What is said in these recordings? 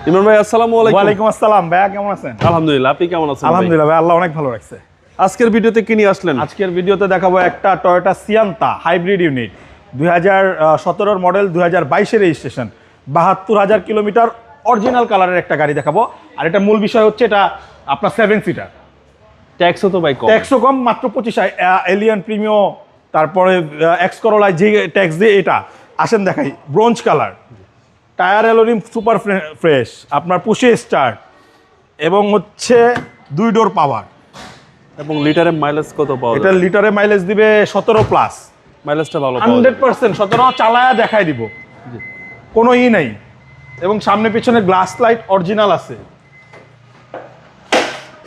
ইমরান ভাই আসসালামু আলাইকুম। ওয়ালাইকুম আসসালাম ভাইয়া, কেমন আছেন? আলহামদুলিল্লাহ, আপনি কেমন আছেন? আলহামদুলিল্লাহ ভাই, আল্লাহ অনেক ভালো রাখছে। আজকের ভিডিওতে কি নিয়ে আসলেন? আজকের ভিডিওতে দেখাবো একটা Toyota Sienta hybrid unit 2017 model, 2022 registration, 72,000 kilometre, original কালারের একটা গাড়ি দেখাবো। আর এটা মূল বিষয় হচ্ছে এটা আপনার 7 সিটার, ট্যাক্সও তো ভাই কম। ট্যাক্সও কম, মাত্র 25। এলিয়ান প্রিমিও, তারপরে এক্স করোলায় যে ট্যাক্স দিয়ে এটা আসেন দেখাই, bronze colour, tyre অ্যালোরিম super fresh, আপনার পুশে স্টার্ট, এবং হচ্ছে 2 ডোর পাওয়ার। এবং লিটারে মাইলেজ কত পাওয়া এটা যায়? লিটারে মাইলেজ দিবে 17 প্লাস, মাইলেজটা ভালো পাওয়া যায়। 100%। 17 চালায়া দেখাই দিব, কোনো নাই। এবং সামনে পিছনে গ্লাস লাইট অরিজিনাল আছে।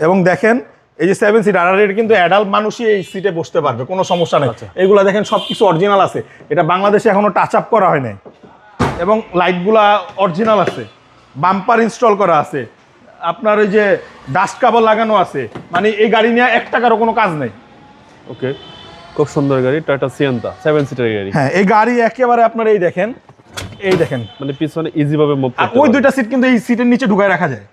এবং দেখেন এই যে 7 সিটার, আর এটা কিন্তু অ্যাডাল্ট মানুষই এই সিটে বসতে পারবে, কোনো সমস্যা নেই। এগুলা দেখেন সব কিছু অরিজিনাল আছে, এটা বাংলাদেশে এখনো টাচ আপ করা হয় নাই। এবং লাইটগুলা অরিজিনাল আছে, বাম্পার ইনস্টল করা আছে, আপনার ওই যে ডাস্ট কাভার লাগানো আছে। মানে এই গাড়ি নিয়ে 1 টাকারও কোনো কাজ নেই। ওকে, খুব সুন্দর গাড়ি, টয়োটা সিয়ান্তা 7 সিটার গাড়ি। হ্যাঁ, এই গাড়ি একেবারে আপনার এই দেখেন, মানে পিছনে ইজি ভাবে মুভ করতে ওই পারবে। 2টা সিট কিন্তু এই সিটের নিচে ঢুকায় রাখা যায়।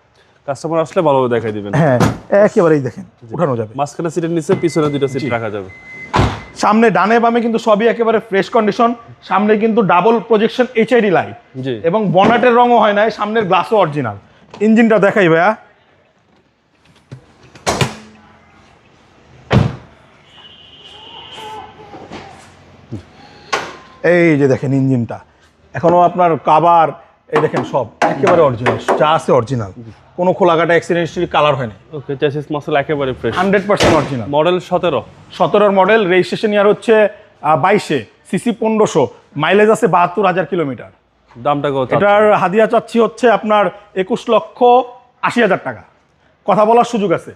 কাস্টমার আসলে ভালোভাবে দেখাই দিবেন। হ্যাঁ, একেবারেই দেখেন উঠানো যাবে। মাঝখানে সিটের নিচে পিছনে 2টা সিট রাখা যাবে। সামনে ডানে বামে কিন্তু সবই একেবারে ফ্রেশ কন্ডিশন। সামনে কিন্তু ডাবল প্রজেকশন এইচআইডি লাইট, জি। এবং বনেটের রঙও হয় না, সামনের গ্লাসও অরিজিনাল। ইঞ্জিনটা দেখাই ভাইয়া, এই যে দেখেন ইঞ্জিনটা এখনো আপনার কাভার, এই দেখেন সব একেবারে অরিজিনাল, যা আছে অরিজিনাল, কোনো খোলাঘাটা অ্যাক্সিডেন্ট হিস্ট্রি কালার হয় না। ওকে, চ্যাসিস মাসল একেবারে fresh, 100% original. Model 17। 17 model, registration ইয়ার হচ্ছে 22, সিসি 1500, মাইলেজ আছে 72,000 কিলোমিটার। দামটা কত? এটার হাদিয়া চাচ্ছি হচ্ছে আপনার 21,80,000 টাকা। কথা বলার সুযোগ আছে।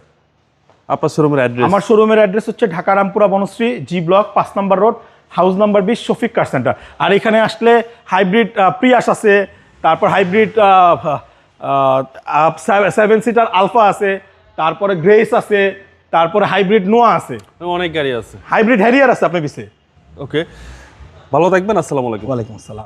আপনার শোরুমের অ্যাড্রেস? আমার শোরুমের অ্যাড্রেস হচ্ছে ঢাকা রামপুরা বনশ্রী, জি ব্লক 5 নম্বর road, house number 20, Shafiq car centre. আর এখানে আসলে হাইব্রিড প্রিয়াস আছে, তারপর হাইব্রিড 7 সিটার আলফা আছে, তারপরে গ্রেস আছে, তারপরে হাইব্রিড নোয়া আছে, অনেক গাড়ি আছে, হাইব্রিড হ্যারিয়ার আছে আপনার পিছে। ওকে, ভালো থাকবেন, আসসালামু আলাইকুম। ওয়ালাইকুম আসসালাম।